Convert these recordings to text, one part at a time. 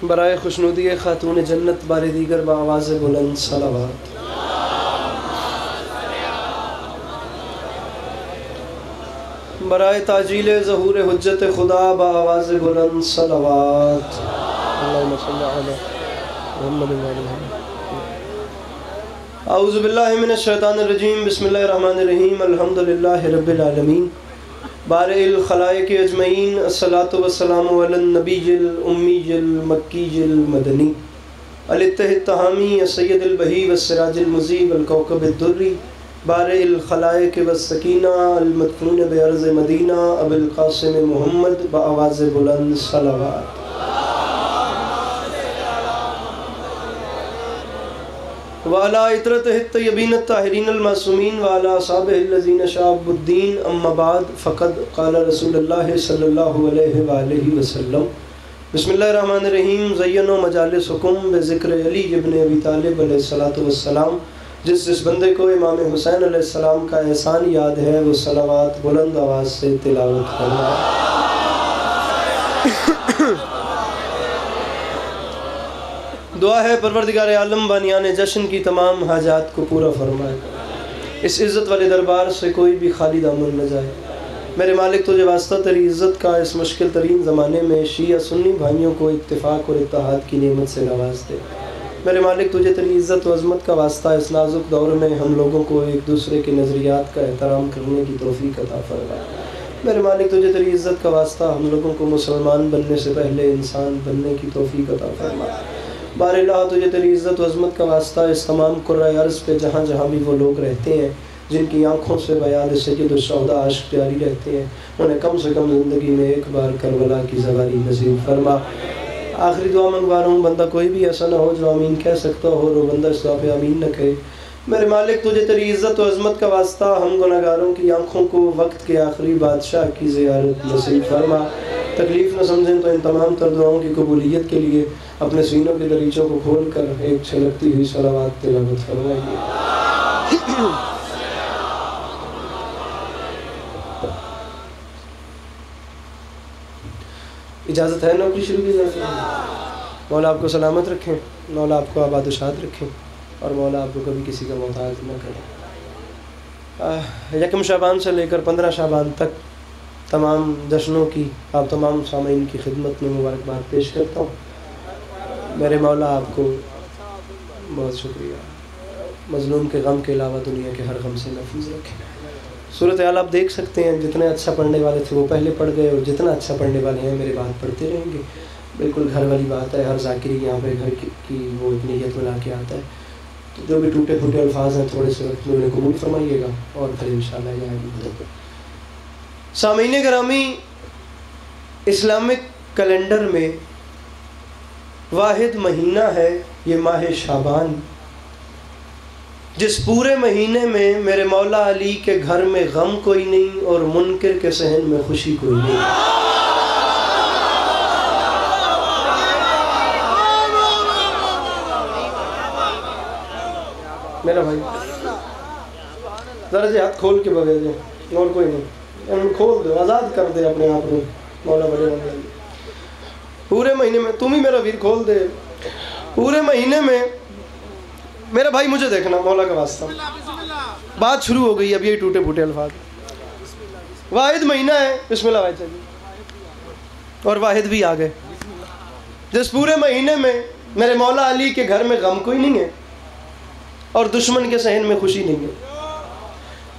बराए खुशनुदी खातून जन्नत बारे दीगर बावाज़ बुलंद सलावत। बराए ताजील ज़हूर हुज्जत खुदा बावाज़ बुलंद सलावत। औज़ु बिल्लाहि मिनश शैतानिर रजीम बिस्मिल्लाहिर रहमानिर रहीम अल्हम्दुलिल्लाहि रब्बिल आलमीन बारिल खलाइक अजमईन अस्सलातु वस्सलामु अलन नबीयिल उम्मीयिल मक्कीयिल मदनी अलित्तहित तहामी सय्यदिल बही वस्सिराजिल मुज़ीब अल कौकबिद दुर्री बारिल खलाइक वस्सकीना अल मदफून बिअर्ज़ मदीना अबुल क़ासिम मुहम्मद बआवाज़ बुलंद सलावत। वाला इतरत तय्यबीन ताहिरीन मासूमीन वाला साबिहिल्लज़ीन शाबुद्दीन अम्मा बाद फ़क़द क़ाल रसूलुल्लाह सल्लल्लाहु अलैहि वसल्लम बिस्मिल्लाहिर्रहमानिर्रहीम ज़य्यनु मजालिसकुम बिज़िक्र अली इब्न अबी तालिब अलैहिस्सलातु वस्सलाम। जिस बंदे को इमाम हुसैन अलैहिस्सलाम का एहसान याद है वो सलावत बुलंद आवाज़ से तिलावत करना। दुआ है परवरदिगार आलम बानियान जश्न की तमाम हाजात को पूरा फरमाए, इस इज़्ज़त वाले दरबार से कोई भी खाली दामन न जाए। मेरे मालिक तुझे वास्ता तेरी इज़्ज़त का इस मुश्किल तरीन ज़माने में शिया सुन्नी भाइयों को इत्तेफाक और इत्तेहाद की नेमत से नवाज दे। मेरे मालिक तुझे तेरी इज़्ज़त व अज़मत का वास्ता इस नाजुक दौर में हम लोगों को एक दूसरे के नज़रियात का एहतराम करने की तौफ़ीक़ अता फरमा। मेरे मालिक तुझे तेरी इज़्ज़त का वास्ता हम लोगों को मुसलमान बनने से पहले इंसान बनने की तौफ़ीक़ अता फरमा। बारिल्लाह तुझे तेरी इज़्ज़त व अज़मत का वास्ता इस तमाम कुर्राए अर्ज़ पे जहाँ जहाँ भी वो लोग रहते हैं जिनकी आँखों से बयाद सय्यदुश शुहदा आशिक़ जारी रहते हैं, उन्हें कम से कम ज़िंदगी में एक बार करबला की ज़वारी नसीब फरमा। आखिरी दुआ मंगवा रहा हूँ, बंदा कोई भी ऐसा ना हो जो आमीन कह सकता हो और वो बंदा इस दुआ पे आमीन न कहे। मेरे मालिक तुझे तेरी इज़्ज़त व अज़मत का वास्ता हम गुनहगारों की आँखों को वक्त के आखिरी बादशाह की ज़ियारत नसीब फरमा। तकलीफ़ न समझें तो इन तमाम तर दुआओं की कबूलियत के लिए अपने सीनों के दरीचों को खोल कर एक छलकती हुई सलावत तिलावत फरमाइए। इजाज़त है नौकरी शुरू की जाए। मौला आपको सलामत रखें, मौला आपको आबाद-ओ-शाद रखें और मौला आपको कभी किसी का मोहताज न करें। यकम शाबान से लेकर 15 शाबान तक तमाम जश्नों की आप तमाम सामीन की खिदमत में मुबारकबाद पेश करता हूँ। मेरे मौला आपको बहुत शुक्रिया, मज़लूम के गम के अलावा दुनिया के हर गम से महफूज रखें। सूरत हाल आप देख सकते हैं, जितने अच्छा पढ़ने वाले थे वो पहले पढ़ गए और जितना अच्छा पढ़ने वाले हैं मेरे बाद पढ़ते रहेंगे। बिल्कुल घर वाली बात है, हर ज़ाकिरी यहाँ पे घर की वो एक नीयत बना के आता है। तो जो भी टूटे फूटे अल्फाज हैं थोड़े से वक्त में उन्हें कबूल फरमाइएगा और फिर इंशाअल्लाह जाएंगे। सामीन गिरामी, इस्लामिक कैलेंडर में वाहिद महीना है ये माह शाबान, जिस पूरे महीने में मेरे मौला अली के घर में गम कोई नहीं और मुनकिर के सहन में खुशी कोई नहीं। मेरा भाई जरा से हाथ खोल के बगैर दे और कोई नहीं, खोल दो, आज़ाद कर दे अपने आप को मौला बड़े मौला। पूरे महीने में तुम ही मेरा वीर खोल दे। पूरे महीने में मेरा भाई मुझे देखना, मौला का वास्ता, बात शुरू हो गई, अब ये टूटे फूटे अल्फाज। वाहिद महीना है, बिस्मिल्लाह भाई चाहिए और वाहिद भी आ गए, जिस पूरे महीने में मेरे मौला अली के घर में गम कोई नहीं है और दुश्मन के सहन में खुशी नहीं है।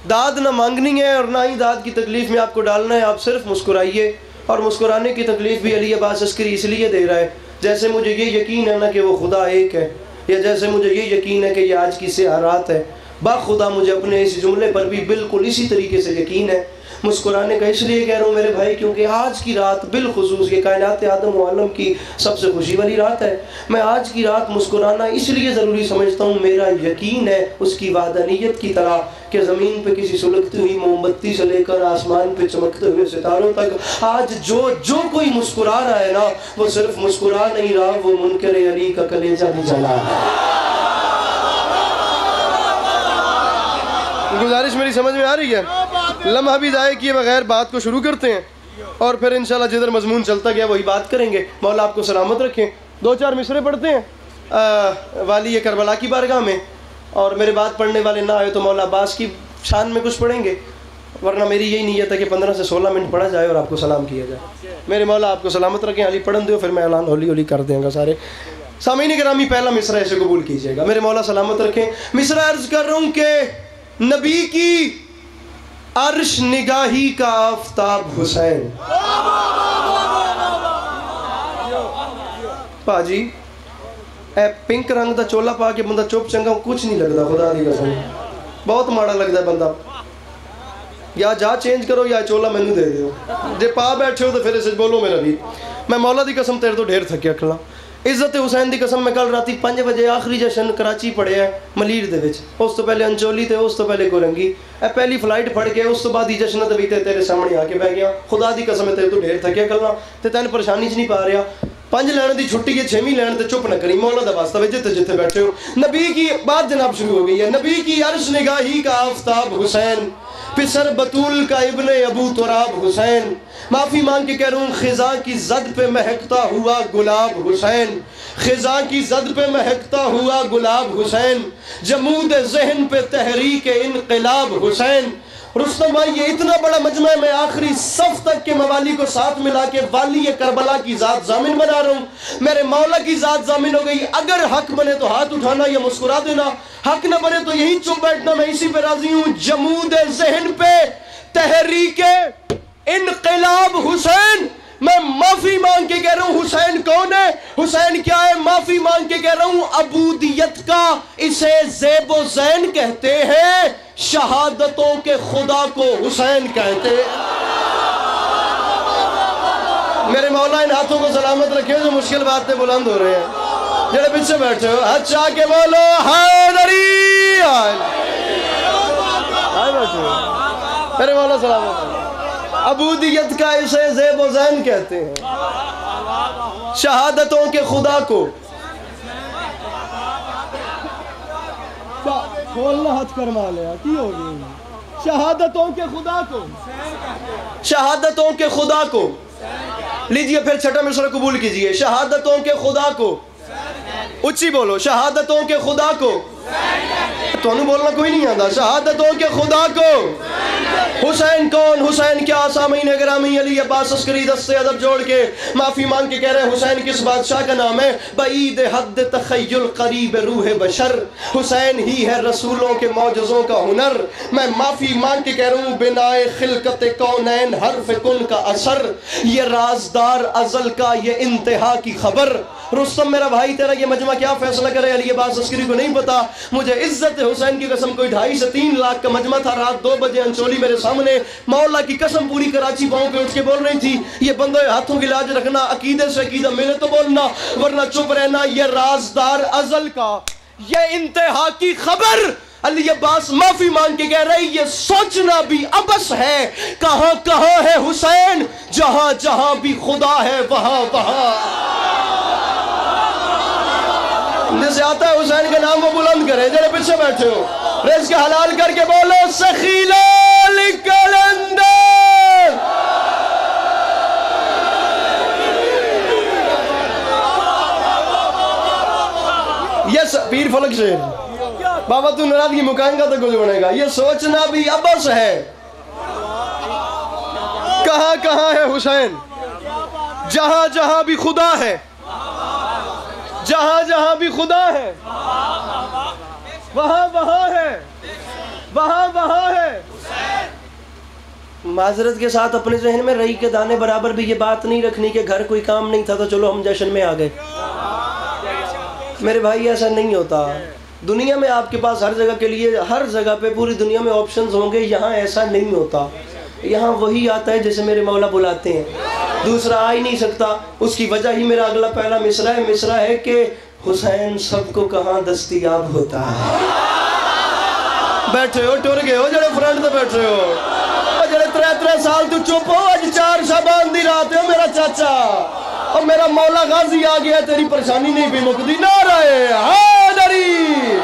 दाद ना मांगनी है और ना ही दाद की तकलीफ़ में आपको डालना है। आप सिर्फ मुस्कुराइए और मुस्कुराने की तकलीफ़ भी अली अब्बास अस्करी इसलिए दे रहा है जैसे मुझे ये यकीन है ना कि वो खुदा एक है, या जैसे मुझे ये यकीन है कि ये आज की रात है। बाखुदा मुझे अपने इस जुमले पर भी बिल्कुल इसी तरीके से यकीन है। मुस्कुराने का इसलिए कह रहा हूँ मेरे भाई क्योंकि आज की रात बिलखुसूस ये कायनात आदम व आलम की सबसे खुशी वाली रात है। मैं आज की रात मुस्कुराना इसलिए ज़रूरी समझता हूँ, मेरा यकीन है उसकी वादानियत की तरह कि ज़मीन पे किसी सुलगती हुई मोमबत्ती से लेकर आसमान पे चमकते हुए सितारों तक आज जो कोई मुस्कुरा रहा है ना, वो सिर्फ मुस्कुरा नहीं रहा, वो मुनकर अली का कलेजा भी जला है। गुजारिश मेरी समझ में आ रही है? लम्हा भी ज़ाय किए बगैर बात को शुरू करते हैं और फिर इंशाल्लाह जिधर मजमून चलता गया वही बात करेंगे। मौला आपको सलामत रखें, 2-4 मिसरे पढ़ते हैं वाली करबला की बारगाह में, और मेरे बाद पढ़ने वाले ना आए तो मौला अब्बास की शान में कुछ पढ़ेंगे, वरना मेरी यही नीयत है कि 15 से 16 मिनट पढ़ा जाए और आपको सलाम किया जाए। मेरे मौला आपको सलामत रखें। अली पढ़न दो, फिर मैं ऐलान हौली हौली कर देंगे सारे सामीन गिरामी। पहला मिसरा ऐसे कबूल कीजिएगा। मेरे मौला सलामत रखें। मिसरा अर्ज कर रहा हूँ कि नबी की अर्श निगाही का आफताब हुसैन। भाजी ए पिंक रंग का चोला पा के बंदा चुप चंगा कुछ नहीं लगता, खुदा दी कसम बहुत माड़ा लगता है बंदा। या जा चेंज करो या चोला मैनू दे दो, जे पा बैठे हो तो फिर इसे बोलो मेरा भी। मैं मौला दी कसम तेरे तो ढेर थकिया खड़ा। इज्जत हुसैन दी कसम मैं कल राती 5 बजे आखिरी जशन कराची पढ़िया मलीर दे विच, उस तो पहले अंचोली थे, उस तो पहले गोरंगी, ए पहली फ्लाइट फड़ के उस तो बाद ही जशन भी तेरे सामने आके बह गया। खुदा दी कसम तेरे तो ढेर थकिया खड़ा ते तैन परेशानी च नहीं पा रहा। 5 लैन की छुट्टी है, 6वीं लैन तो चुप न करी, मौला दा वास्ता वे जिथे जिथे बैठे हो। नबी की बात जनाब शुरू हो गई है। नबी की अर्श निगाही का आफताब हुसैन, पिसर बतूल का इब्ने अबू तुराब हुसैन, माफ़ी मांग के कह रहा हूँ खिजा की जद पे महकता हुआ गुलाब हुसैन, खिजा की जद पे महकता हुआ गुलाब हुसैन, जमूद जहन पे तहरीक इनकलाब हुसैन। रुस्तम भाई ये इतना बड़ा मजमा है, मैं आखिरी सफ तक के मवाली को साथ मिला के वाली करबला की जात जामिन बना रहा हूँ। मेरे मौला की जात जामिन हो गई। अगर हक बने तो हाथ उठाना या मुस्कुरा देना, हक न बने तो यही चुप बैठना, मैं इसी पे राजी हूँ। जमूद जहन पे तहरीक इनकलाब हुसैन। मैं माफी मांग के कह रहा हूँ हुसैन कौन है, हुसैन क्या है, माफी मांग के कह रहा हूँ अबूदियत का इसे ज़ेबो ज़ैन कहते हैं, शहादतों के खुदा को हुसैन कहते हैं। मेरे मौला इन हाथों को सलामत रखे जो मुश्किल बातें बुलंद हो रहे हैं। जरा पीछे बैठे हो अच्छा के बोलो हैदरी, मेरे मौला सलामत रखे। अबूदियत का इसे ज़ेबो ज़ैन कहते हैं, शहादतों के खुदा को। खोलना हाथ फरमा लिया की हो गई। शहादतों के खुदा को, शहादतों के खुदा को लीजिए। फिर छठा मिसरा कबूल कीजिए। शहादतों के खुदा को, उच्ची बोलो शहादतों के खुदा को। तो बोलना कोई नहीं आता। शहादतों के खुदा को। हुसैन कौन, हुसैन क्या, सामीन गिरामी अली अब्बास अस्करी दस्ते अदब जोड़ के माफी मांग के कह रहे हैं हुसैन किस बादशाह का नाम है। बईद हद तखय्युल करीब रूह बशर, हुसैन ही है रसूलों के मौजज़ों का हुनर। मैं माफी मांग के कह रहा हूँ बिनाए खिलकत कौनैन हर्फ कुन का असर, ये राजदार अजल का ये इंतहा की खबर। रुस्तम मेरा भाई तेरा ये मजमा क्या फैसला करे, अली अब्बास अस्करी को नहीं पता। मुझे इज्जत हुसैन की कसम कोई 2.5 से 3 लाख का मजमा था। रात 2 बजे अंचोली मेरे सामने मौला की कसम पूरी कराची पाँव पे उठ के बोल रही थी ये बंदो हाथों की लाज रखना, अकीदे से अकीदा मिले तो बोलना वरना चुप रहना। ये राजदार अजल का ये इंतहा की खबर। अली अब्बास माफी मांग के कह रही ये सोचना भी अबस है, कहां कहां है हुसैन, जहां जहां भी खुदा है वहां वहां। जैसे आता है हुसैन के नाम को बुलंद करे। जरा पीछे बैठे हो रेस के हलाल करके बोलो सखीलाल कलंदर। यस पीर फलक शेर बाबा तू नाराजगी मुकाएंगा तो कुछ बनेगा। ये सोचना भी अबस है, कहां कहां है हुसैन, जहां जहां भी खुदा है, जहां जहां भी खुदा है वहां वहां है, वहां वहां है। माजरत के साथ अपने जहन में रही के दाने बराबर भी ये बात नहीं रखनी कि घर कोई काम नहीं था तो चलो हम जश्न में आ गए। मेरे भाई ऐसा नहीं होता। दुनिया में आपके पास हर जगह के लिए, हर जगह पे पूरी दुनिया में ऑप्शंस होंगे, यहाँ ऐसा नहीं होता। यहाँ वही आता है जैसे मेरे मौला बुलाते हैं, दूसरा आ ही नहीं सकता। उसकी वजह ही मेरा अगला पहला मिसरा है। मिसरा है कि हुसैन सबको कहाँ दस्तयाब होता है। बैठे हो टुर गए हो जड़े फ्रंट पे बैठे हो, जड़े 3 साल तू चुप हो, आज 4 शाबान दी रात है मेरा चाचा और मेरा मौला गाजी आ गया, तेरी परेशानी नहीं भी मुकदी। नारे हैदरी,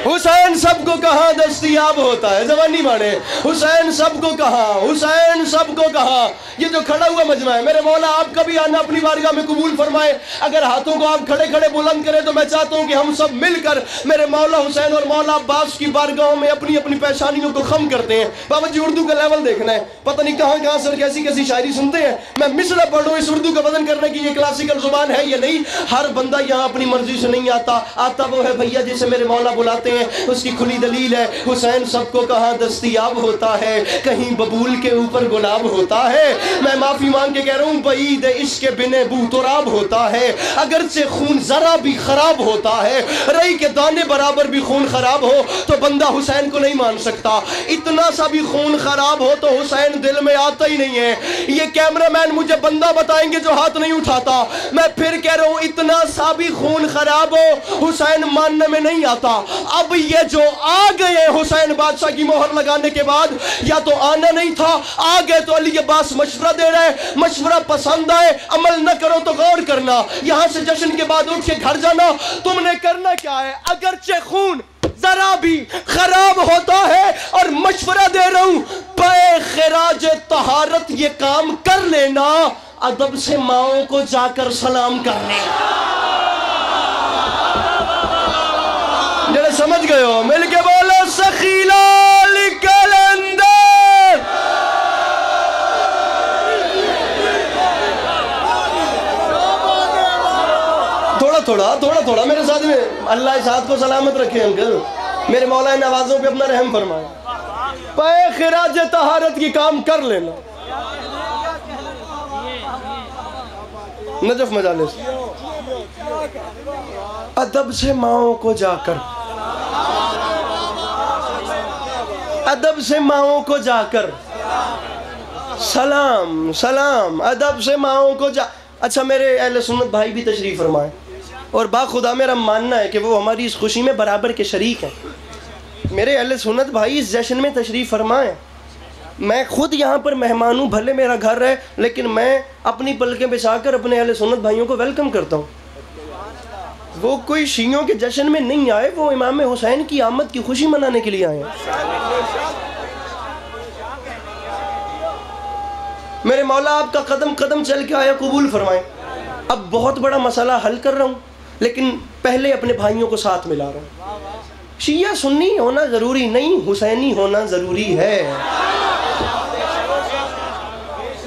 हुसैन सबको कहाँ दस्तयाब होता है, जवानी माने हुसैन सबको कहाँ, हुसैन सबको कहाँ। ये जो खड़ा हुआ मजमा है, मेरे मौला आप कभी आना अपनी बारगाह में कबूल फरमाए। अगर हाथों को आप खड़े खड़े बुलंद करें तो मैं चाहता हूँ कि हम सब मिलकर मेरे मौला हुसैन और मौला अब्बास की बारगाहों में अपनी अपनी परेशानियों को खम करते हैं। बाबा जी उर्दू का लेवल देखना है, पता नहीं कहाँ कहाँ सर कैसी कैसी शायरी सुनते हैं। मैं मिसरा पढ़ूँ इस उर्दू का वजन करने की ये क्लासिकल जुबान है या नहीं। हर बंदा यहाँ अपनी मर्जी से नहीं आता, आता वो है भैया जिसे मेरे मौला बुलाते हैं, उसकी खुली दलील है। हुसैन सबको कहाँ दस्तयाब होता है, कहीं बबूल के ऊपर गुलाब होता है। मैं माफी मांग के कह रहा हूँ, बईद इश्क बिने बूतराब होता है। अगरचे खून जरा भी खराब होता है, रई के दाने बराबर भी खून खराब हो तो बंदा हुसैन को नहीं मान सकता। इतना सा भी खून खराब हो तो हुसैन दिल में आता ही नहीं है। ये कैमरामैन मुझे बंदा बताएंगे जो हाथ नहीं उठाता। मैं फिर कह रहा हूँ, इतना सा भी खून खराब हो हुसैन मानने में नहीं आता। अब ये जो आ गए हुसैन बादशाह की मोहर लगाने के बाद, या तो आना नहीं था, आ गए तो अली अब्बास मशवरा दे रहे, मशवरा पसंद आए अमल न करो तो गौर करना, यहां से जश्न के बाद उठ के घर जाना। तुमने करना क्या है, अगरचे खून जरा भी खराब होता है और मशवरा दे रहा हूं, पे खिराज तहारत ये काम कर लेना, अदब से माओ को जाकर सलाम कर लेना। जरा समझ गए हो, मिलके बोलो सखीला कलंदर। थोड़ा थोड़ा मेरे साथ में, अल्लाह इस हाथ को सलामत रखे अंकल, मेरे मौला इन आवाजों पे अपना रहम फरमाए। पे खिराज तहारत की काम कर लेना। नजफ मजालिस, अदब से माओ को जाकर, अदब से माओ को जाकर सलाम सलाम, अदब से माओ को जा। अच्छा मेरे अहले सुन्नत भाई भी तशरीफ फरमाए, और बाखुदा मेरा मानना है कि वो हमारी इस खुशी में बराबर के शरीक हैं। मेरे अहले सुन्नत भाई इस जश्न में तशरीफ़ फरमाएं। मैं खुद यहाँ पर मेहमान हूँ, भले मेरा घर है, लेकिन मैं अपनी पलकें बिछाकर अपने अहले सुन्नत भाइयों को वेलकम करता हूँ। वो कोई शियों के जश्न में नहीं आए, वो इमाम हुसैन की आमद की खुशी मनाने के लिए आए हैं। मेरे मौला आपका कदम कदम चल के आया कबूल फरमाएं। अब बहुत बड़ा मसला हल कर रहा हूँ, लेकिन पहले अपने भाइयों को साथ मिला रहा हूँ। शिया सुन्नी होना ज़रूरी नहीं, हुसैनी होना ज़रूरी है।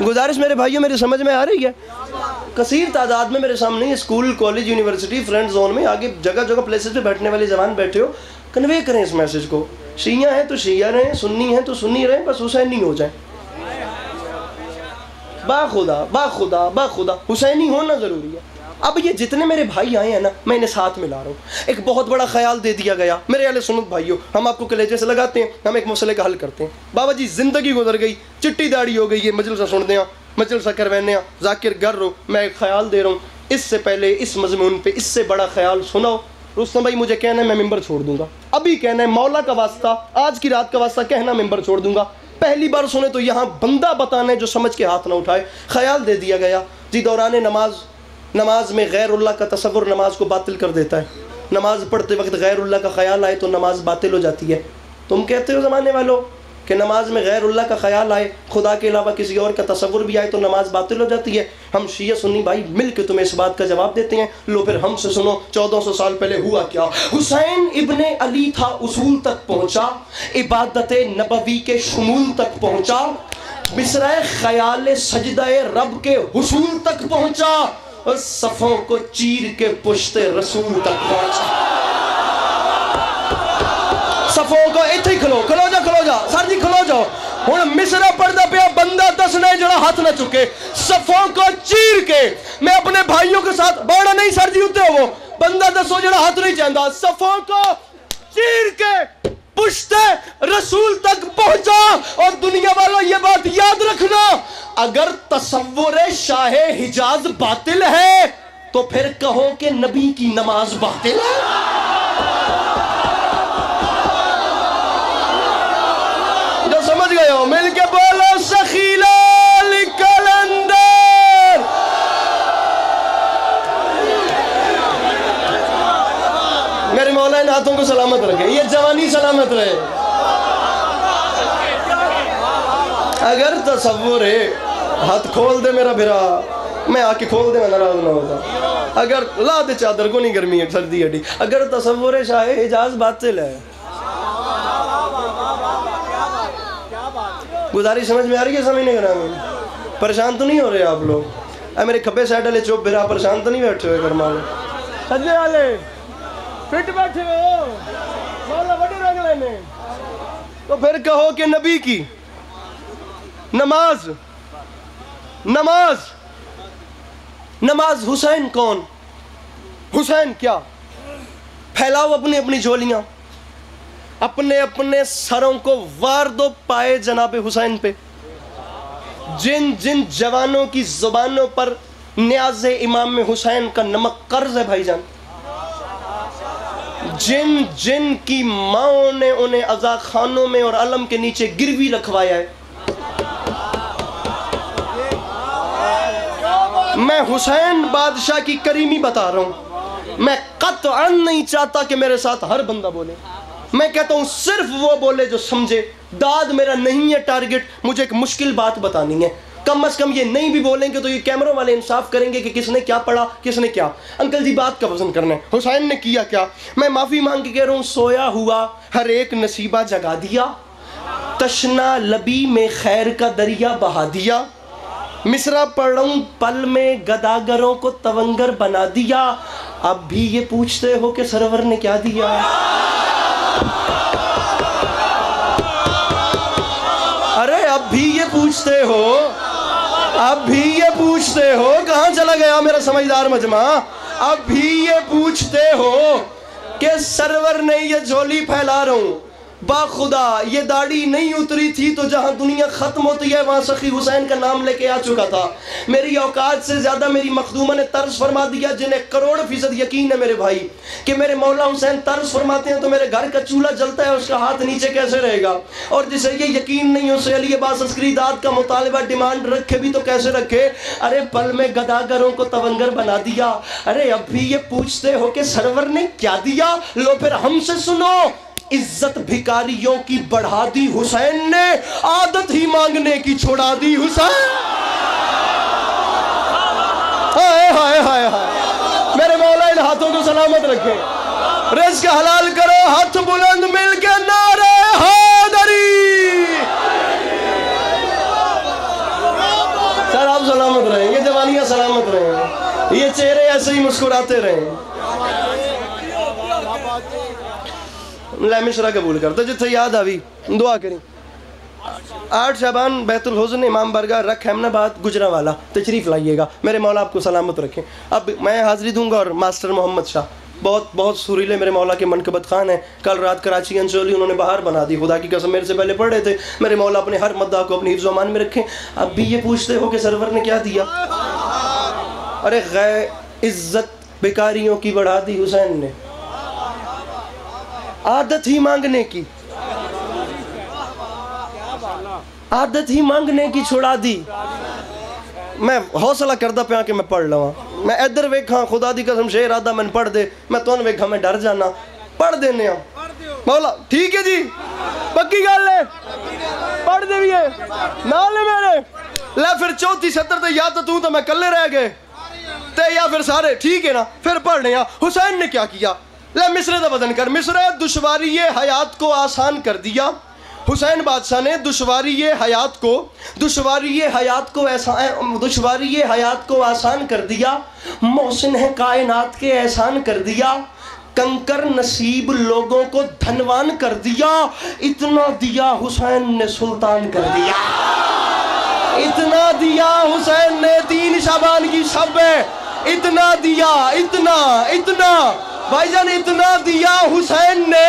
गुजारिश मेरे भाइयों मेरी समझ में आ रही है? कसीर तादाद में मेरे सामने school college university friend zone में आगे जगह जगह प्लेसेस पे बैठने वाले जवान बैठे हो, कन्वे करें इस मैसेज को। शिया हैं तो शिया रहें, सुन्नी हैं तो सुन्नी रहें, बस हुसैनी हो जाए। बाखुदा बाखुदा बाखुदा हुसैनी होना ज़रूरी है। अब ये जितने मेरे भाई आए हैं ना, मैं इन्हें साथ मिला रहा हूँ। एक बहुत बड़ा ख्याल दे दिया गया मेरे अहले सुन्नत भाइयों, हम आपको कलेजे से लगाते हैं, हम एक मसले का हल करते हैं। बाबा जी ज़िंदगी गुजर गई, चिट्टी दाढ़ी हो गई, ये मजलसा सुन दें, मजलसा करवाने, जाकिर गर रो, मैं एक ख्याल दे रहा हूँ, इससे पहले इस मजमून पे इससे बड़ा ख्याल सुनाओ। रुस्तम भाई मुझे कहना है मैं मिंबर छोड़ दूंगा, अभी कहना है मौला का वास्ता, आज की रात का वास्ता कहना, मिंबर छोड़ दूंगा। पहली बार सुने तो यहाँ बंदा बताने जो समझ के हाथ ना उठाए। ख्याल दे दिया गया जी, दौरान नमाज में गैरुल्लाह का तसव्वुर नमाज को बातिल कर देता है। नमाज पढ़ते वक्त गैरुल्लाह का ख्याल आए तो नमाज बातिल हो जाती है। तुम कहते हो ज़माने वालों कि नमाज में गैरुल्लाह का ख्याल आए, खुदा के अलावा किसी और का तसव्वुर भी आए तो नमाज बातिल हो जाती है। हम शिया सुन्नी भाई मिल के तुम्हें इस बात का जवाब देते हैं। लो फिर हमसे सुनो, 1400 साल पहले हुआ क्या। हुसैन इब्ने अली था, उसूल तक पहुँचा, इबादत नबवी के शुमूल तक पहुँचा, बिसरा ख्याल सजदाए रब के हुसूल तक पहुँचा, और सफ़ों को चीर के पुश्ते रसूल तक पहुँचा। सफ़ों को इत्थे खलो जा सर जी खलो जाओ। हुण मिसरा पढ़दा पिया बंदा दसना जड़ा हाथ ना चुके। सफ़ों को चीर के, मैं अपने भाइयों के साथ बाड़ा नहीं सर जी उत्ते हो, बंदा दसो जड़ा हाथ नहीं चाहता। सफ़ों को चीर के पुश्ते रसूल तक पहुंचा। और दुनिया वालों ये बात याद रखना, अगर तसव्वुर शाहे हिजाज बातिल है तो फिर कहो कि नबी की नमाज बातिल है। जो समझ गए हो मिलके बोलो सखीला कलंदर। मेरे मौला इन हाथों को सलामत रखे। ये तसव्वुर है हाथ खोल दे मेरा बिरा, मैं आके खोल दे, मैं नाराज ना होता। अगर ला दे चादर को नहीं गर्मी है सर्दी हटी, अगर तसव्वुर शाह हिजाज बातिल है। गुजारिश समझ में आ रही है? समझने का नाम परेशान तो नहीं हो रहे आप लोग? मेरे खब्बे साइड वाले चुप बिरा परेशान तो नहीं बैठे हुए घर वाले, सज्जे वाले फिट बैठे हो मौला बड़े रंग लेने। तो फिर कहो कि नबी की नमाज नमाज नमाज हुसैन कौन, हुसैन क्या? फैलाओ अपनी अपनी झोलियां, अपने अपने सरों को वार दो पाए जनाबे हुसैन पे। जिन जिन जवानों की जुबानों पर न्याज़े इमाम हुसैन का नमक कर्ज है भाईजान, जिन जिन की माओं ने उन्हें अज़ा खानों में और अलम के नीचे गिरवी रखवाया है, मैं हुसैन बादशाह की करीमी बता रहा हूं। मैं कतअन नहीं चाहता कि मेरे साथ हर बंदा बोले, मैं कहता हूं सिर्फ वो बोले जो समझे। दाद मेरा नहीं है टारगेट, मुझे एक मुश्किल बात बतानी है। कम से कम ये नहीं भी बोलेंगे तो ये कैमरों वाले इंसाफ करेंगे कि किसने क्या पढ़ा किसने क्या। अंकल जी बात का वजन करना है, हुसैन ने किया क्या? मैं माफ़ी मांग के कह रहा हूँ, सोया हुआ हर एक नसीबा जगा दिया, तशना लबी में खैर का दरिया बहा दिया, मिसरा पढ़ूं पल में गदागरों को तवंगर बना दिया। अब भी ये पूछते हो कि सरवर ने क्या दिया? अरे अब भी ये पूछते हो, अब भी ये पूछते हो, कहाँ चला गया मेरा समझदार मजमा? अब भी ये पूछते हो कि सरवर ने ये झोली फैला रहा हूं, बाखुदा ये दाढ़ी नहीं उतरी थी तो जहां दुनिया खत्म होती है वहां सखी हुसैन का नाम लेके आ चुका था। मेरी औकात से ज्यादा मेरी मखदूमा ने तर्ज फरमा दिया, जिन्हें करोड़ फीसद यकीन है मेरे भाई कि मेरे मौला हुसैन तर्ज फरमाते हैं तो मेरे घर का चूल्हा जलता है, उसका हाथ नीचे कैसे रहेगा? और जिसे ये यकीन नहीं हो उसे अली अब्बास अस्करी दाद का मुतालिबा डिमांड रखे भी तो कैसे रखे? अरे पल में गदागरों को तवंगर बना दिया। अरे अब भी ये पूछते हो कि सरवर ने क्या दिया? लो फिर हमसे सुनो, इज्जत भिखारियों की बढ़ा दी हुसैन ने, आदत ही मांगने की छोड़ा दी हुसैन। हाय हाय हाय हाय, मेरे मौला इन हाथों को सलामत रखे, रिज़्क़ हलाल करो, हाथ बुलंद मिलके नारे हैदरी। सर आप सलामत रहें, ये जवानियां सलामत रहें, ये चेहरे ऐसे ही मुस्कुराते रहें। मिश्रा कबूल कर तो जिथे याद आवी दुआ करी। 8 शाबान बैतुल हुज़्न इमाम बरगाह रख अहमदाबाद गुजरावाला तशरीफ़ लाइएगा, मेरे मौला आपको सलामत रखें। अब मैं हाज़िरी दूंगा और मास्टर मोहम्मद शाह बहुत बहुत सुरीले मेरे मौला के मनकबत खान है, कल रात कराची अंचोली उन्होंने बाहर बना दी, खुदा की कसम मेरे से पहले पढ़ रहे थे। मेरे मौला अपने हर मद्दा को अपनी हिफ्ज़ व अमान में रखें। अब भी ये पूछते हो कि सरवर ने क्या दिया? अरे गैर इज्जत भिखारियों की बढ़ा दी हुसैन ने, आदत ही मांगने की, आदत ही मांगने की छुड़ा दी। मैं हौसला करदा पे कि मैं पढ़ लवा, मैं इधर वेखा खुदा दी कसम शेर आदा मैंने पढ़ दे, मैं तुम वेखा मैं डर जाना, पढ़ देने मौला ठीक है जी, पक्की गल है, पढ़ दे भी है नाल है मेरे ले। फिर 34-70 तो या तो तू तो मैं कल्ले रह गए ते या फिर सारे ठीक है ना, फिर पढ़ने हुसैन ने क्या किया? ले मिसरे का बदन कर। मिसरे दुश्वारी ये हयात को आसान कर दिया, हुसैन बादशाह ने दुश्वारी ये हयात को आसान कर दिया। मोहसिन है कायनात के एहसान कर दिया, कंकर नसीब लोगों को धनवान कर दिया। इतना दिया हुसैन ने सुल्तान कर दिया, इतना दिया हुसैन ने 3 शाबान की शब है, इतना दिया, इतना इतना भाईजान इतना दिया हुसैन ने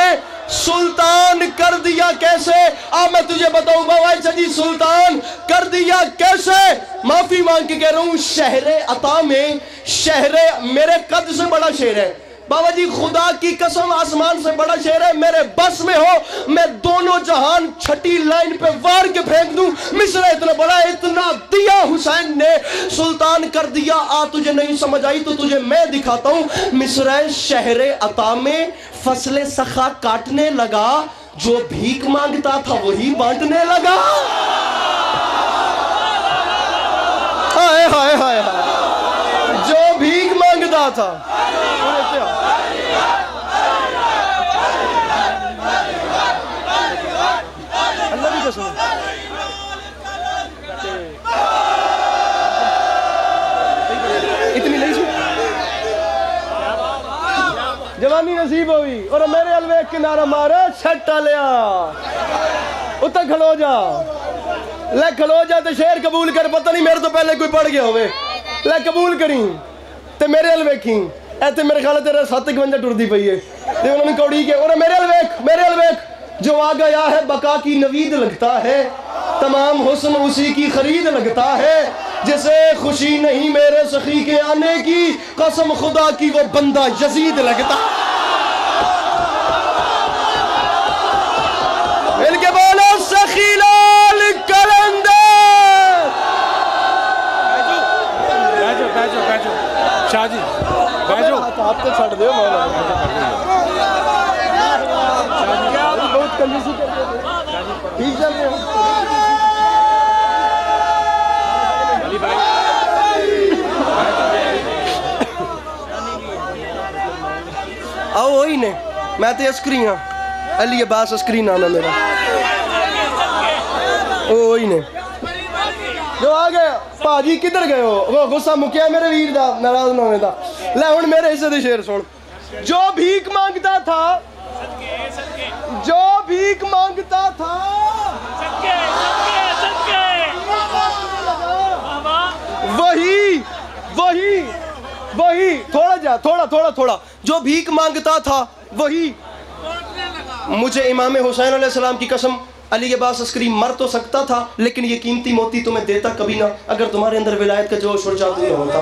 सुल्तान कर दिया। कैसे? अब मैं तुझे बताऊं बाबा जी, सुल्तान कर दिया कैसे? माफी मांग के कह रहा हूं, शहरे अता में, शहरे मेरे कद से बड़ा शेर है बाबा जी, खुदा की कसम आसमान से बड़ा शेर है, मेरे बस में हो मैं दोनों जहान छठी लाइन पे वार के फेंक दूं। मिस्र इतना बड़ा, इतना दिया हुसैन ने, सुल्तान कर दिया। आ तुझे नहीं समझ आई तो तुझे मैं दिखाता हूं। मिस्र शहरे अता में फसले सखा काटने लगा, जो भीख मांगता था वही बांटने लगा। रहा था। अल्लाह की कसम इतनी नहीं सी जवानी नसीब हुई और मेरे अलवेख किनारा मारे छट्टा लिया उत्तर खलो जा ले खलो जा तो शेर कबूल कर। पता नहीं मेरे तो पहले कोई पढ़ गया होवे ले कबूल करी ते मेरे अल वेखी ऐसे मेरे ख्याल तेरा 751 टुरदी पई है ते उन्होंने कौड़ी के और मेरे अल वेख जो आ गया है बका की नवीद लगता है तमाम हुस्न उसी की खरीद लगता है जिसे खुशी नहीं मेरे सखी के आने की कसम खुदा की वो बंदा यजीद लगता। मिलके बोलो सखी लाल कलंदर। बैठो शाह जी बैठो हाथ तो छड़ दो मौला बहुत कंजूसी करते थे ठीक चल रहे हो आओ वही ने मैं तो अस्करी हाँ अली अब्बास अस्करी नाम है मेरा वही ने जो आ गए भाजी किधर गए हो वो गुस्सा मुकिया मेरे वीर दा नाराज ना होने दा ले हुण मेरे हिस्से दे शेर सुन। जो भीख मांगता था जो भीख मांगता था वही वही वही थोड़ा जा थोड़ा जो भीख मांगता था वही। मुझे इमाम हुसैन अलैहिस्सलाम की कसम अली अब्बास अस्करी मर तो सकता था लेकिन ये कीमती मोती तुम्हें देता कभी ना अगर तुम्हारे अंदर विलायत का जोश और जादू न होता।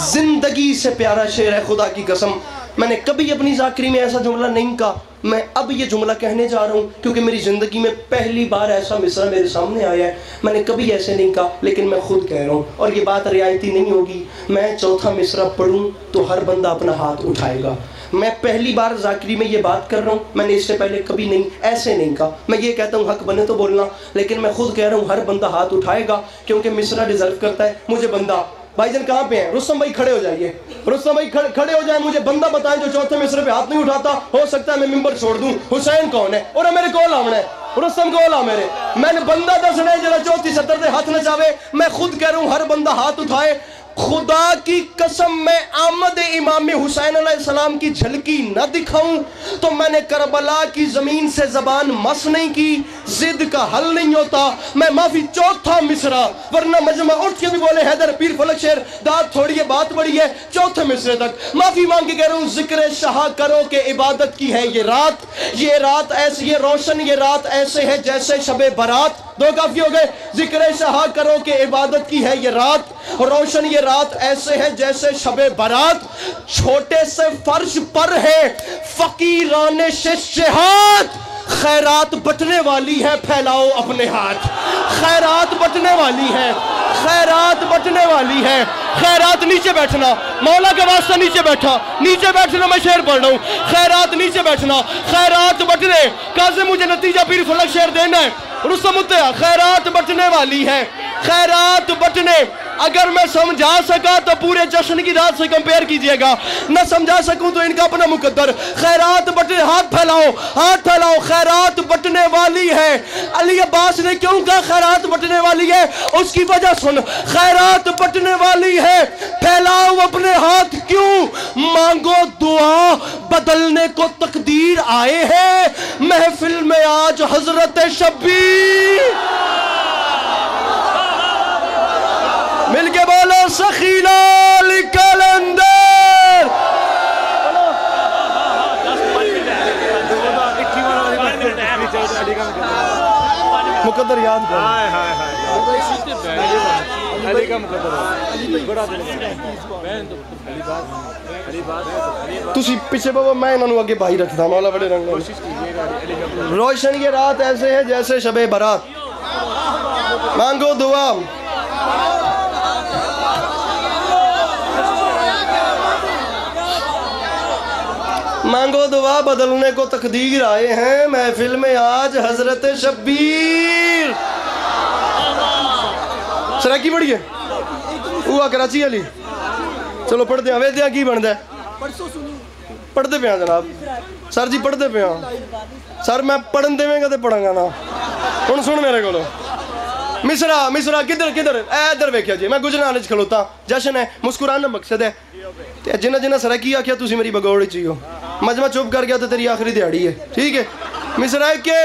जिंदगी से प्यारा शेर है खुदा की कसम। मैंने कभी अपनी ज़ाकरी में ऐसा जुमला नहीं कहा। मैं अब ये जुमला कहने जा रहा हूँ क्योंकि मेरी ज़िंदगी में पहली बार ऐसा मिसरा मेरे सामने आया है। मैंने कभी ऐसे नहीं कहा लेकिन मैं खुद कह रहा हूँ और ये बात रियायती नहीं होगी। मैं चौथा मिसरा पढ़ूँ तो हर बंदा अपना हाथ उठाएगा। मैं पहली बार ज़ाकरी में ये बात कर रहा हूँ। मैंने इससे पहले कभी नहीं ऐसे नहीं कहा। मैं ये कहता हूँ हक बने तो बोलना लेकिन मैं खुद कह रहा हूँ हर बंदा हाथ उठाएगा क्योंकि मिसरा डिज़र्व करता है। मुझे बंदा भाईजान कहाँ पे हैं? रुस्तम भाई खड़े हो जाइए। रुस्तम भाई खड़े हो जाए। मुझे बंदा बताएं जो चौथे मिसरे पे हाथ नहीं उठाता। हो सकता है मैं मिंबर छोड़ दूं। हुसैन कौन है? और मेरे कोल आमना है रुस्तम कोल आ मेरे मैंने बंदा दसना है जरा चौथी सत्तर दे हाथ नचावे। मैं खुद कह रहा हूँ हर बंदा हाथ उठाए। खुदा की कसम मैं आमद इमाम हुसैन अलैहिस्सलाम की झलकी न दिखाऊं तो मैंने करबला की जमीन से जबान मस नहीं की। जिद का हल नहीं होता। मैं माफी चौथा मिसरा वरना मजमा उठ के भी बोले हैदर पीर फलक शेर दाद थोड़ी है बात बड़ी है। चौथे मिसरे तक माफी मांग के कह रहा हूँ जिक्र शाह करो के इबादत की है ये रात ऐसी ये रोशन ये रात ऐसे है जैसे शबे बारात। दो काफी हो गए। जिक्र शाह करो के इबादत की है ये रात रोशन ये रात ऐसे है जैसे शबे बारात। छोटे से फर्श पर है फकीराने शिष्य हाथ। खैरात बटने वाली है फैलाओ अपने हाथ। खैरात बटने वाली है खैरात बटने वाली है। खैरात नीचे बैठना मौला का वास्ता नीचे बैठना मैं शेर पढ़ रहा हूँ। खैरात नीचे बैठना खैरात बटने काज़े मुझे नतीजा पीर फलक शेर देना है। रुस्तम मुत्तया खैरात बटने वाली है खैरात बटने। अगर मैं समझा सका तो पूरे जश्न की रात से कंपेयर कीजिएगा। न समझा सकूं तो इनका अपना मुकद्दर। खैरात बटने हाथ फैलाओ खैरात बटने वाली है। अली अब्बास ने क्यों कहा खैरात बटने वाली है उसकी वजह सुन। खैरात बटने वाली है फैलाओ अपने हाथ क्यों मांगो दुआ बदलने को तकदीर आए हैं महफिल में आज हजरत शब्बीर। मिलके बोलो सखी लाल कलंदर। मुकद्दर याद करो अली का मुकद्दर तुसी पीछे बाबा मैं इन्होंने आगे भाई रखता मौला बड़े रंग रोशन ये रात ऐसे है जैसे शबे बारात। मांगो दुआ मांगो दुआ बदलने को तकदीर आए हैं महफिल में आज हजरत शब्बीर। सराकी बड़ी है हुआ कराची वाली चलो पढ़ते हैं वेद्या की बनता है पढ़ते पे जनाब सर जी पढ़ते पे सर मैं पढ़न देवेंगा तो पढ़ांगा ना हुण सुन मेरे को मिसरा मिसरा किधर किधर इधर वेख्या जी मैं गुजरात खलोता जश्न है मुस्कुराना मकसद है ते जिन्हें जिन्हें सरकी आख्या तुसी मेरी बगौड़ च हो मजमा चुप कर गया तो तेरी आखिरी दिहाड़ी है ठीक है मिसरा के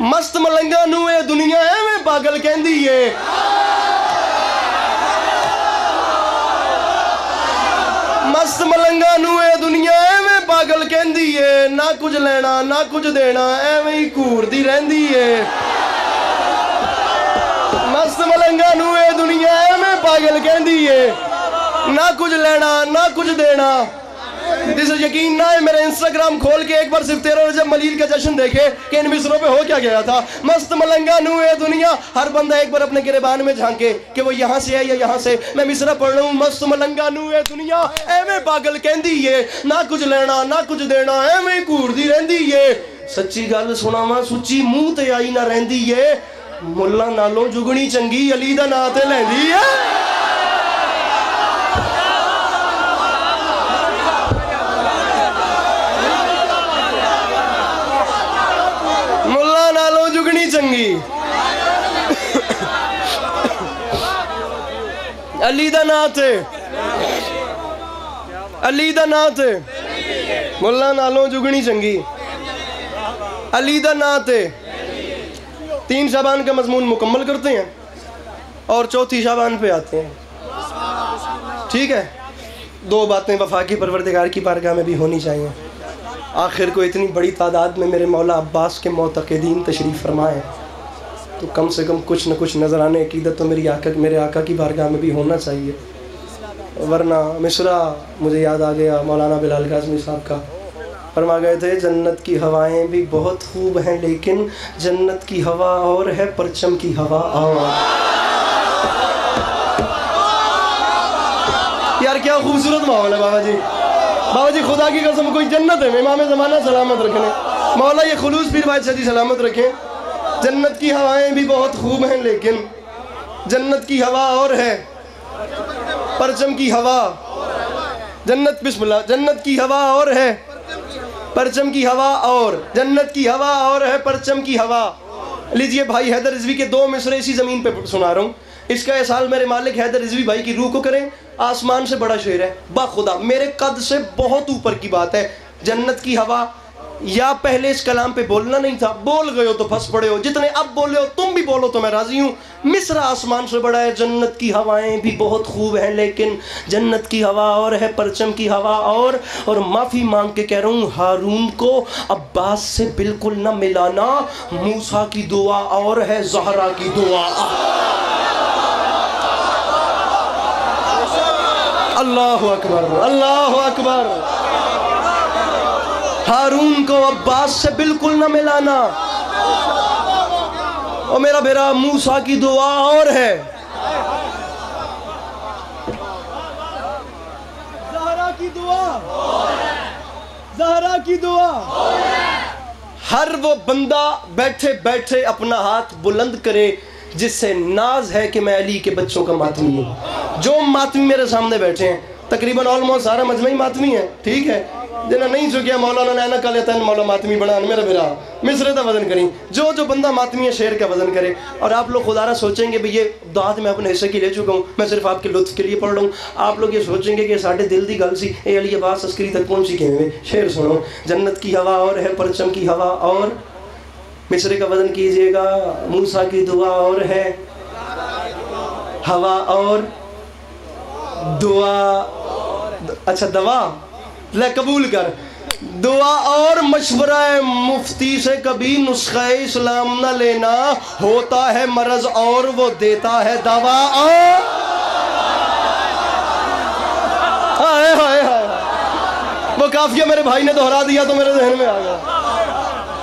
मस्त मलंगा नू ये दुनिया एवें पागल कहंदी है मस्त मलंगा नू ये दुनिया एवें पागल कहंदी है ना कुछ लेना ना कुछ देना एवें ही घूरदी रहंदी है मस्त मलंगा नू ये दुनिया एवें पागल कहंदी है ना कुछ लेना ना कुछ देना जिसे यकीन ना है मेरे इंस्टाग्राम खोल के एक बार सिर्फ 13 रजब मलील का जश्न देखे कि इन मिसरों पे हो क्या गया था। मस्त मलंगा नू है दुनिया, हर बंदा एक बार अपने गिरबान में झांके कि वो यहाँ से है या यहाँ से। मैं मिसरा पढ़ रहा हूँ, मस्त मलंगा नू है दुनिया एवें पागल कहंदी है, ना कुछ लेना ना कुछ देना एवें घूरदी रहंदी है। सच्ची गल सुनावा सुच्ची मुंह ते आई ना रहंदी है, मुल्ला नालों जुगनी चंगी अली दा नां ते लैंदी है। चंगी अली दा नां ते, अली दा नां ते मुल्ला नालों जुगनी चंगी अली दा नां ते। 3 शाबान का मजमून मुकम्मल करते हैं और चौथी शाबान पे आते हैं। ठीक है, 2 बातें वफा की परवरदिगार की बारगाह में भी होनी चाहिए। आखिर को इतनी बड़ी तादाद में मेरे मौला अब्बास के मोतक़दीन तशरीफ़ फरमाए तो कम से कम कुछ न कुछ नजराने अक़ीदत तो मेरे आका की बारगाह में भी होना चाहिए। वरना मिसरा मुझे याद आ गया मौलाना बिलाल काज़मी साहब का, फरमा गए थे जन्नत की हवाएं भी बहुत खूब हैं लेकिन जन्नत की हवा और है परचम की हवा और। यार क्या खूबसूरत माहौल है बाबा जी, बाबा जी खुदा की कसम कोई जन्नत है। इमाम ज़माना सलामत रखने मौला ये खुलूस पीर भाई सदी सलामत रखें। जन्नत की हवाएं भी बहुत खूब हैं लेकिन जन्नत की हवा और है परचम की हवा। जन्नत बिस्मिल्लाह, जन्नत की हवा और है परचम की हवा और, जन्नत की हवा और है परचम की हवा। लीजिए भाई हैदर रिजवी के 2 मिसरे इसी ज़मीन पे सुना रहा हूँ। इसका एहसास मेरे मालिक हैदर रिजवी भाई की रूह को करें। आसमान से बड़ा शेर है, बाखुदा मेरे कद से बहुत ऊपर की बात है। जन्नत की हवा, या पहले इस कलाम पे बोलना नहीं था, बोल गए हो तो फंस पड़े हो, जितने अब बोले हो तुम भी बोलो तो मैं राजी हूँ। मिस्र आसमान से बड़ा है, जन्नत की हवाएं भी बहुत खूब हैं लेकिन जन्नत की हवा और है परचम की हवा और माफ़ी मांग के कह रहा हूँ हारून को अब्बास से बिल्कुल न मिलाना। मूसा की दुआ और है ज़हरा की दुआ। अल्लाहु अकबर, अल्लाहु अकबर। हारून को अब्बास से बिल्कुल न मिलाना। और मेरा बेरा मूसा की दुआ और है, ज़हरा की दुआ, ज़हरा की दुआ। हर वो बंदा बैठे बैठे अपना हाथ बुलंद करे जिससे नाज है कि मैं अली के बच्चों का मातमी हूँ। जो मातमी मेरे सामने बैठे हैं तकरीबन ऑलमोस्ट सारा मजमा ही मातमी है। ठीक है, जिन्हें नहीं चुकिया मौलाना नैना का लेता है मौला मातमी बना मेरा बेरा मिसरे का वजन करी। जो बंदा मातमी है शेर का वजन करे। और आप लोग खुदारा सोचेंगे भाई ये दात मैं अपने हिस्से की ले चुका हूँ, मैं सिर्फ आपके लुत्फ के लिए पढ़ रहा हूँ। आप लोग ये सोचेंगे कि साढ़े दिल की गल सी ए अली अब्बास अस्करी तक पहुँच चुके हैं। शेर सुनो, जन्नत की हवा और है परचम की हवा और, मिसरे का वजन कीजिएगा, मूसा की दुआ और है हवा और दुआ, अच्छा दवा ले कबूल कर, दुआ और मशवरा मुफ्ती से कभी नुस्खा इस्लाम न लेना। होता है मरज और वो देता है दवा। हाय हाय हाय, वो काफिया मेरे भाई ने दोहरा दिया तो मेरे जहन में आ गया।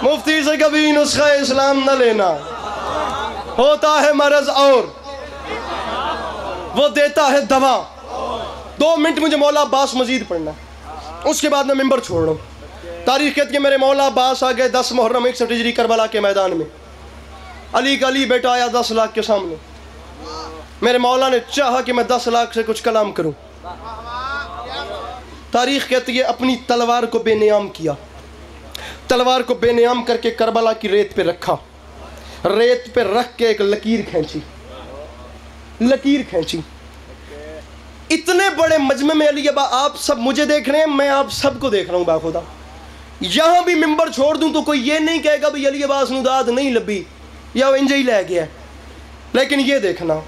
मुफ्ती से कभी नुस्खा इस्लाम न लेना, होता है मरज और वो देता है दवा। 2 मिनट मुझे मौला अब्बास मजीद पढ़ना, उसके बाद मैं मिंबर छोड़ रहा हूँ। तारीख कहती है मेरे मौला अब्बास आ गए 10 मुहर्रम 61 हिजरी करबला के मैदान में। अली का अली बेटा आया 10 लाख के सामने। मेरे मौला ने चाहा कि मैं 10 लाख से कुछ कलाम करूँ। तारीख़ कहती है अपनी तलवार को बेनियाम किया, तलवार को बेनियाम करके करबला की रेत पे रखा, रेत पे रख के एक लकीर खींची, लकीर खींची। इतने बड़े मजमे में अली अब्बास, आप सब मुझे देख रहे हैं, मैं आप सबको देख रहा हूँ बाखुदा। यहाँ भी मिंबर छोड़ दूँ तो कोई ये नहीं कहेगा भाई अली अब्बास नूं दाद नहीं लभी या वो इंज ही लै गया। लेकिन ये देखना,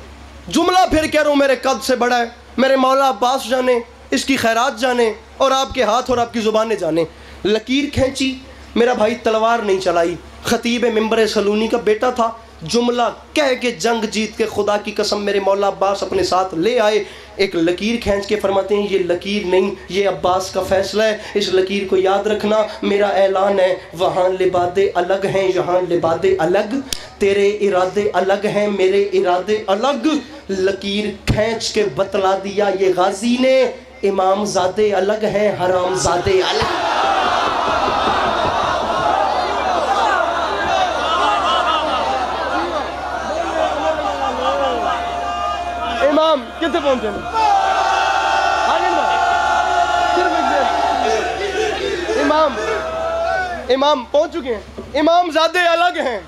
जुमला फिर कह रहा हूँ मेरे कद से बड़ा है, मेरे मौला अब्बास जाने, इसकी खैरात जाने और आपके हाथ और आपकी ज़ुबानें जाने। लकीर खींची, मेरा भाई तलवार नहीं चलाई, खतीब मिंबर सलूनी का बेटा था, जुमला कह के जंग जीत के खुदा की कसम मेरे मौला अब्बास अपने साथ ले आए। एक लकीर खींच के फरमाते हैं ये लकीर नहीं, ये अब्बास का फैसला है, इस लकीर को याद रखना, मेरा ऐलान है, वहाँ लिबादे अलग हैं, यहाँ लिबादे अलग, तेरे इरादे अलग हैं, मेरे इरादे अलग। लकीर खींच के बतला दिया ये गाजी ने, इमाम ज़ादे अलग हैं, हराम ज़ादे अलग। इमाम कितने पहुंचे? इमाम इमाम पहुंच चुके हैं, इमाम ज़ादे अलग हैं,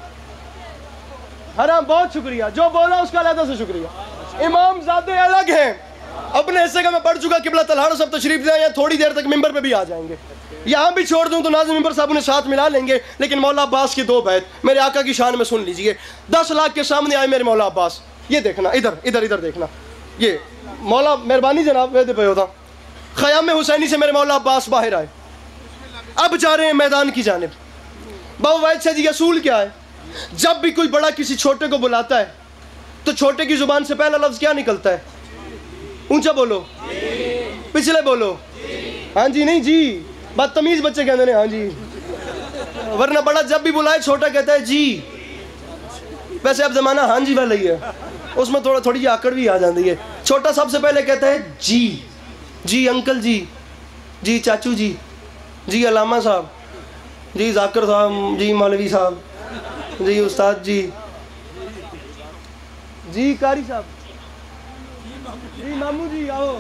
हराम। बहुत शुक्रिया, जो बोला उसका अलग से शुक्रिया। इमाम ज़ादे अलग हैं। अपने हिस्से का मैं पढ़ चुका, किबला तलहार सब तशरीफ ले आए, थोड़ी देर तक मिंबर पे भी आ जाएंगे। यहाँ भी छोड़ दूँ तो नाज़िम मिंबर साहब उन्हें साथ मिला लेंगे। लेकिन मौला अब्बास की दो बैत मेरे आका की शान में सुन लीजिए। 10 लाख के सामने आए मेरे मौला अब्बास। ये देखना, इधर इधर इधर देखना, ये मौला मेहरबानी जनाब वेदे पे होता। ख़याम हुसैनी से मेरे मौला अब्बास बाहर आए, अब जा रहे हैं मैदान की जानिब। बाबू वाहिद से जी असूल क्या है, जब भी कोई बड़ा किसी छोटे को बुलाता है तो छोटे की ज़ुबान से पहला लफ्ज़ क्या निकलता है? ऊंचा बोलो, पिछले बोलो। हाँ जी नहीं जी, बदतमीज़ बच्चे कहते हैं हाँ जी, वरना बड़ा जब भी बुलाए छोटा कहता है जी। वैसे अब ज़माना हाँ जी वाला ही है, उसमें थोड़ी आकड़ भी आ जाती है। छोटा सबसे पहले कहता है जी, जी अंकल जी, जी चाचू जी, जी अलामा साहब, जी जाकिर साहब, जी मौलवी साहब, जी उस्ताद जी, जी कारी साहब, जी मामू जी आओ।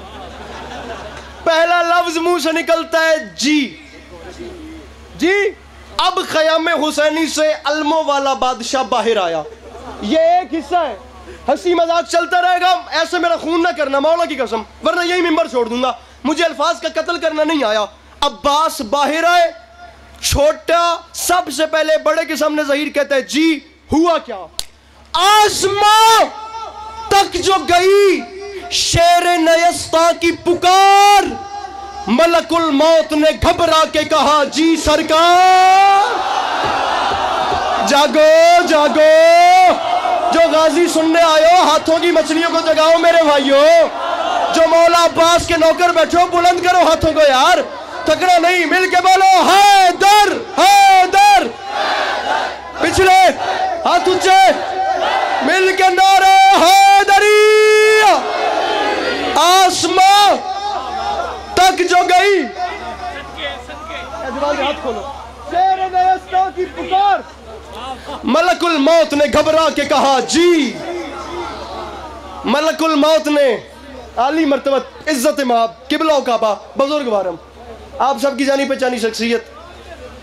पहला लफ्ज मुंह से निकलता है जी, जी। अब ख़याम हुसैनी से अलमो वाला बादशाह बाहर आया। ये एक हिस्सा है, हंसी मजाक चलता रहेगा, ऐसे मेरा खून ना करना मौला की कसम, वरना यही मिंबर छोड़ दूंगा। मुझे अल्फाज का कत्ल करना नहीं आया। अब्बास बाहर आए, छोटा सबसे पहले बड़े के सामने ज़हीर कहता है जी। हुआ क्या? आसमां तक जो गई शेर नयस्ता की पुकार, मलकुल मौत ने घबरा के कहा जी सरकार। जागो जागो, जो गाजी सुनने आयो, हाथों की मछलियों को जगाओ मेरे भाइयों। जो मौला अब्बास के नौकर बैठो, बुलंद करो हाथों को यार, तगड़ा नहीं, मिल के बोलो हैदर हैदर। पिछले हाथ ऊंचे, मिल के नारे हैदरी। आसमां तक जो गई, हाथ खोलो, शेर नयस्ता की पुकार, मलकुल मौत ने घबरा के कहा जी। मलकुल मौत ने, आली मर्तबत, इज्जत माब, किबला काबा, बुजुर्ग वारम, आप सबकी जानी पहचानी शख्सियत,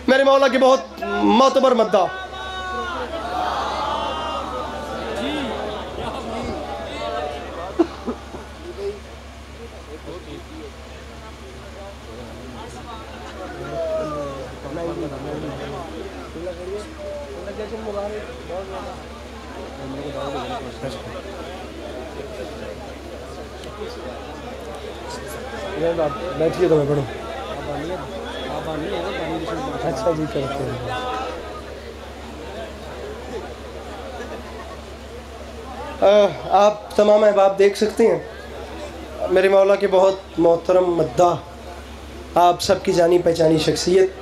मेरे मौला के बहुत मोतबर मद्दा, बैठिए तो मैं पढ़ूँ। अच्छा जी करते हैं। आप तमाम अहबाब देख सकते हैं मेरे मौला के बहुत मोहतरम मद्दा, आप सबकी जानी पहचानी शख्सियत,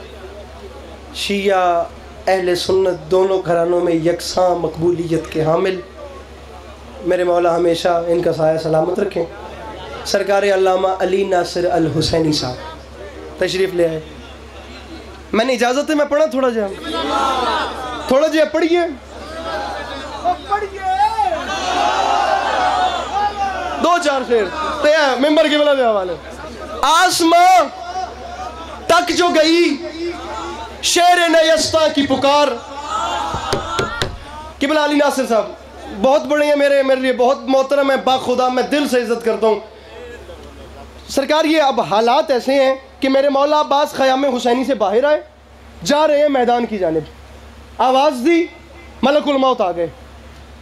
शिया अहले सुन्नत दोनों घरानों में यकसां मकबूलियत के हामिल। मेरे मौला हमेशा इनका साया सलामत रखें। सरकार अल्लामा अली नासिर अल हुसैनी साहब तशरीफ़ ले आए। मैंने इजाज़त है, मैं पढ़ा थोड़ा जा पढ़िए, दो चार शेर तो मिंबर के बला हवाले। आसमां तक जो गई शेर नयस्ता की पुकार। किबला अली नासिर साहब बहुत बड़े हैं, मेरे लिए बहुत मोहतरम है, बाखुदा मैं दिल से इज्जत करता हूँ सरकार। ये अब हालात ऐसे हैं कि मेरे मौला अब्बास ख़याम हुसैनी से बाहर आए, जा रहे हैं मैदान की जानिब, आवाज़ दी, मलकुल मौत आ गए।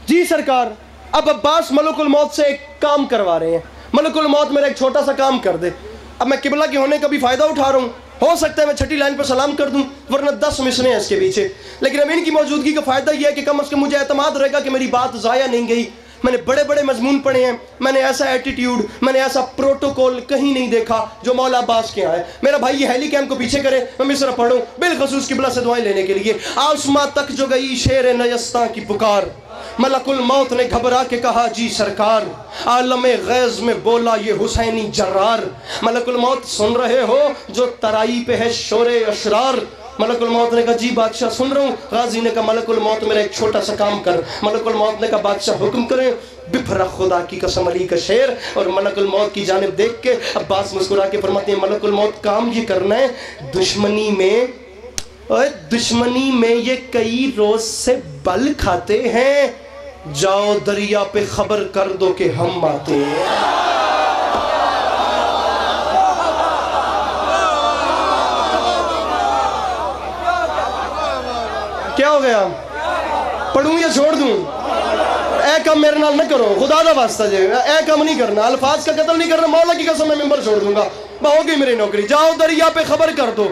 जी सरकार, अब अब्बास मलकुल मौत से एक काम करवा रहे हैं, मलकुल मौत मेरा एक छोटा सा काम कर दे। अब मैं किबला के होने का भी फ़ायदा उठा रहा हूँ, हो सकता है मैं छठी लाइन पर सलाम कर दूं, वरना 10 मिसरें हैं इसके पीछे, लेकिन अब इनकी मौजूदगी का फ़ायदा यह है कि कम अज़ कम मुझे एतमाद रहेगा कि मेरी बात ज़ाया नहीं गई। मैंने बड़े बड़े मजमून पढ़े हैं, मैंने ऐसा एटीट्यूड, मैंने ऐसा प्रोटोकॉल कहीं नहीं देखा जो मौला अब्बास के यहाँ है। मेरा भाई ये हेली कैम्प को पीछे करे, मैं मिस्र पढ़ूँ बिलखसूस किबला से दुआएं लेने के लिए। आसमां तक जो गई शेर नयस्ता की पुकार, मलकुल मौत ने घबरा के कहा जी सरकार, आलमे गैज़ में बोला ये हुसैनी जर्रार। मलकुल मौत सुन रहे हो जो तराई पे है शोरे अशरार। मलकुल मौत ने कहा जी बादशाह सुन रहा हूँ। गाजी ने कहा मलकुल मौत मेरा एक छोटा सा काम कर। मलकुल मौत ने कहा बादशाह हुक्म करें। बिफरा खुदा की कसम अली का शेर। और मलकुल मौत की जानिब देख के अब्बास मुस्कुरा के फरमाते हैं मलकुल मौत काम ये करना है, दुश्मनी में ये कई रोज से बल खाते हैं, जाओ दरिया पे खबर कर दो कि हम आते हैं। क्या हो गया, पढ़ूं या छोड़ दूं? ए कम मेरे नाल न करो, खुदा दा वास्ता जे ए कम नहीं करना, अल्फाज का कत्ल नहीं करना, मौला की कसम मैं मिंबर छोड़ दूंगा। हो गई मेरी नौकरी, जाओ दरिया पे खबर कर दो।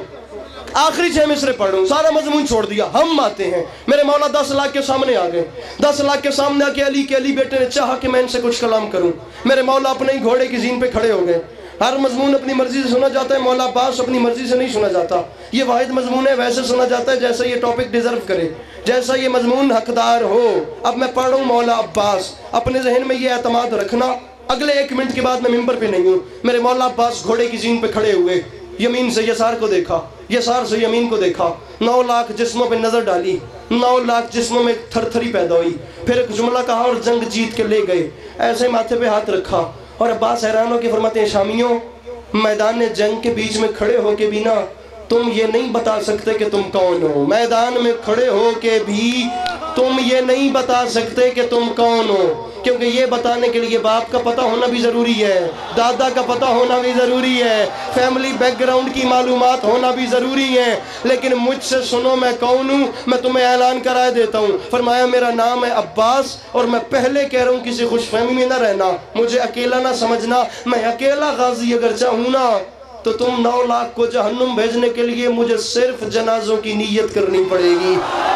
आखिरी 6 मिसरे पढ़ूं, सारा मजमून छोड़ दिया, हम आते हैं। मेरे मौला 10 लाख के सामने आ गए। 10 लाख के सामने आके अली के अली बेटे ने चाहा कि मैं इनसे कुछ कलाम करूं। मेरे मौला अपने ही घोड़े की जीन पे खड़े हो गए। हर मजमून अपनी मर्जी से सुना जाता है, मौला अब्बास अपनी मर्जी से नहीं सुना जाता। ये वाहिद मजमून है, वैसे सुना जाता है जैसा ये टॉपिक डिजर्व करे, जैसा ये मजमून हकदार हो। अब मैं पढ़ रहा हूँ मौला अब्बास, अपने जहन में ये एतमाद रखना, अगले 1 मिनट के बाद मैं मिंबर पे नहीं हूँ। मेरे मौला अब्बास घोड़े की जीन पे खड़े हुए, यमीन से यसार को देखा, यसार से यमीन को देखा, 9 लाख जिस्मों पे नजर डाली, 9 लाख जिस्मों में थरथरी पैदा हुई। फिर एक जुमला कहा और जंग जीत के ले गए। ऐसे माथे पे हाथ रखा और अब्बास हैरान हो के फरमाते हैं शामियों, मैदान जंग के बीच में खड़े हो के भी ना तुम ये नहीं बता सकते कि तुम कौन हो। मैदान में खड़े हो के भी तुम ये नहीं बता सकते कि तुम कौन हो, क्योंकि ये बताने के लिए बाप का पता होना भी ज़रूरी है, दादा का पता होना भी ज़रूरी है, फैमिली बैकग्राउंड की मालूमात होना भी ज़रूरी है। लेकिन मुझसे सुनो मैं कौन हूँ, मैं तुम्हें ऐलान कराए देता हूँ। फरमाया मेरा नाम है अब्बास और मैं पहले कह रहा हूँ किसी खुशफहमी में ना रहना, मुझे अकेला ना समझना। मैं अकेला गाजी अगर चाहूँ ना तो तुम 9 लाख को जहन्नुम भेजने के लिए मुझे सिर्फ जनाजों की नीयत करनी पड़ेगी,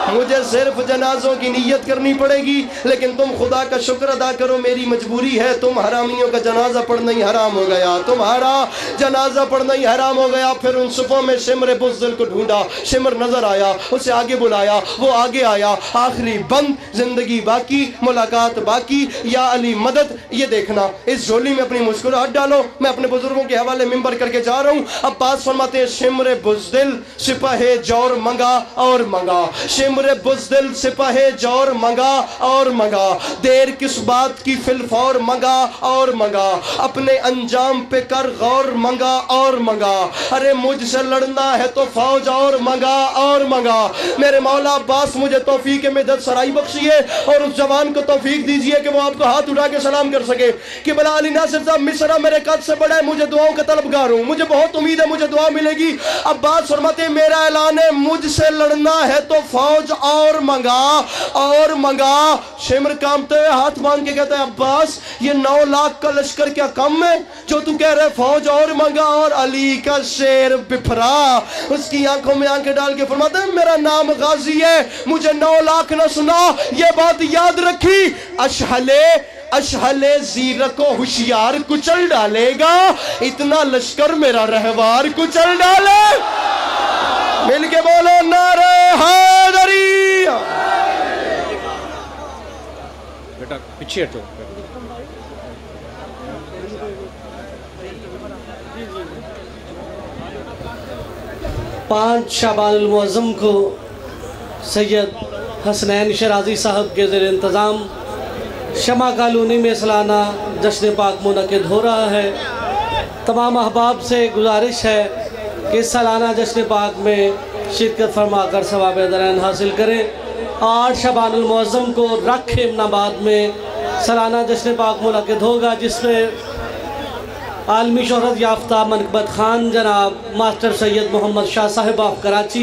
मुझे सिर्फ जनाजों की नीयत करनी पड़ेगी। लेकिन तुम खुदा का शुक्र अदा करो, मेरी मजबूरी है, तुम हरामियों का जनाजा पढ़ना ही हराम हो गया, तुम्हारा जनाजा पढ़ना ही हराम हो गया। फिर उन सुबह में शिमर बुज़दिल को ढूंढा, शिमर नजर आया, उसे आगे बुलाया, वो आगे आया। आखिरी बंद, जिंदगी बाकी, मुलाकात बाकी, या अली मदद। ये देखना, इस झोली में अपनी मुस्कुराहट डालो। मैं अपने बुजुर्गों के हवाले मिंबर करके जा रहा हूँ। अब्बास फरमाते हैं शिमरे बुज़दिल सिपाहे जौर मंगा और मंगा, शिमरे बुज़दिल सिपाहे जौर मंगा और मंगा, देर किस बात की फिलफौर मंगा और मंगा, अपने अंजाम पे कर गौर मंगा और मंगा, अरे मुझसे लड़ना है तो फौज और मंगा और मंगा। मेरे मौला अब्बास मुझे तौफीक मदद सराई बख्शिए और उस जवान को तौफीक दीजिए कि वो आपको हाथ उठा के सलाम कर सके। कि बिला अली नासिर साहब मिसरा मेरे कद से बड़ा है, मुझे दुआओं का तलबगार हूँ, मुझे बहुत उम्मीद है मुझे दुआ मिलेगी। अब्बास फरमाते मेरा ऐलान है, मुझसे लड़ना है तो फौज और मंगा और मंगा। शिमर कामते हुए हाथ बांध के कहता है अब्बास ये 9 लाख का लश्कर क्या कम है जो तू कह रहे फौज और मंगा। और अली का शेर बिफरा, उसकी आंखों में आंखें डाल के फरमाते हैं मेरा नाम गाजी है, मुझे 9 लाख ना सुना, ये बात याद रखी। अशहले ज़ीर को होशियार कुचल डालेगा, इतना लश्कर मेरा रहवार कुचल डाले। मिलके बोलो नारे हैदरी। बेटा पीछे हटो। 5 शाबानुल मुअज़्ज़म को सैयद हसनैन शराजी साहब के ज़ेर इंतज़ाम शमा कॉलोनी में सालाना जश्न पाक मुनक़िद हो रहा है। तमाम अहबाब से गुजारिश है कि सालाना जश्न पाक में शिरकत फरमाकर सवाब दरैन हासिल करें। 8 शबानुल मुअज़्ज़म को रख इमनाबाद में सालाना जश्न पाक मुनक़िद होगा, जिसमें आलमी शोहरत याफ्ता मनक़बत ख़ान जनाब मास्टर सैयद मोहम्मद शाह साहिब ऑफ कराची